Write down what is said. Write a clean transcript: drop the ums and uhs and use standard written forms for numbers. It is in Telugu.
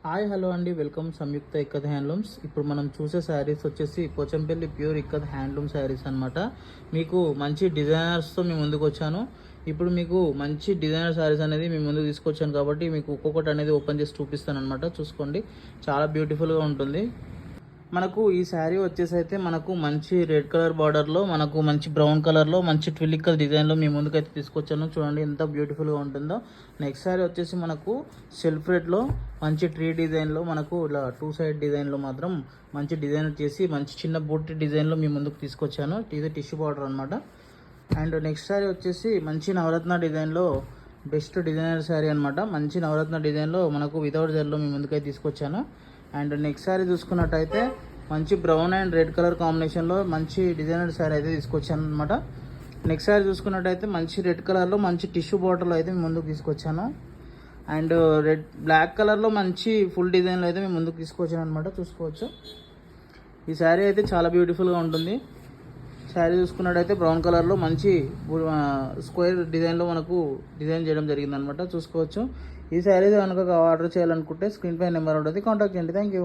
హాయ్ హలో అండి, వెల్కమ్ సంయుక్త ఇక్కత్ హ్యాండ్లూమ్స్. ఇప్పుడు మనం చూసే శారీస్ వచ్చేసి పోచంపల్లి ప్యూర్ ఇక్కత్ హ్యాండ్లూమ్ శారీస్ అనమాట. మీకు మంచి డిజైనర్స్తో మీ ముందుకు వచ్చాను. ఇప్పుడు మీకు మంచి డిజైనర్ శారీస్ అనేది మీ ముందుకు తీసుకొచ్చాను కాబట్టి మీకు ఒక్కొక్కటి అనేది ఓపెన్ చేసి చూపిస్తాను అనమాట. చూసుకోండి, చాలా బ్యూటిఫుల్గా ఉంటుంది. మనకు ఈ శారీ వచ్చేసి అయితే మనకు మంచి రెడ్ కలర్ బార్డర్లో, మనకు మంచి బ్రౌన్ కలర్లో, మంచి ట్విల్లికల్ డిజైన్లో మీ ముందుకైతే తీసుకొచ్చాను. చూడండి ఎంత బ్యూటిఫుల్గా ఉంటుందో. నెక్స్ట్ శారీ వచ్చేసి మనకు సెల్ఫ్ రెడ్లో మంచి ట్రీ డిజైన్లో, మనకు ఇలా 2 సైడ్ డిజైన్లో మాత్రం మంచి డిజైన్ చేసి మంచి చిన్న బూటీ డిజైన్లో మీ ముందుకు తీసుకొచ్చాను. ఇది టిష్యూ బార్డర్ అనమాట. అండ్ నెక్స్ట్ శారీ వచ్చేసి మంచి నవరత్న డిజైన్లో బెస్ట్ డిజైనర్ శారీ అనమాట. మంచి నవరత్న డిజైన్లో మనకు వితౌట్ జెల్లో మీ ముందుకైతే తీసుకొచ్చాను. అండ్ నెక్స్ట్ శారీ చూసుకున్నట్టయితే మంచి బ్రౌన్ అండ్ రెడ్ కలర్ కాంబినేషన్లో మంచి డిజైనర్ శారీ అయితే తీసుకొచ్చాను అనమాట. నెక్స్ట్ శారీ చూసుకున్నట్టయితే మంచి రెడ్ కలర్లో మంచి టిష్యూ బాటిల్ అయితే మీ ముందుకు తీసుకొచ్చాను. అండ్ బ్లాక్ కలర్లో మంచి ఫుల్ డిజైన్లో అయితే మీ ముందుకు తీసుకొచ్చాను అనమాట. చూసుకోవచ్చు, ఈ శారీ అయితే చాలా బ్యూటిఫుల్గా ఉంటుంది. శారీ చూసుకున్నట్టయితే బ్రౌన్ కలర్లో మంచి స్క్వేర్ డిజైన్లో మనకు డిజైన్ చేయడం జరిగిందనమాట. చూసుకోవచ్చు. ఈ శారీ కనుక ఆర్డర్ చేయాలనుకుంటే స్క్రీన్ పై నెంబర్ ఉంటుంది, కాంటాక్ట్ చేయండి. Thank you.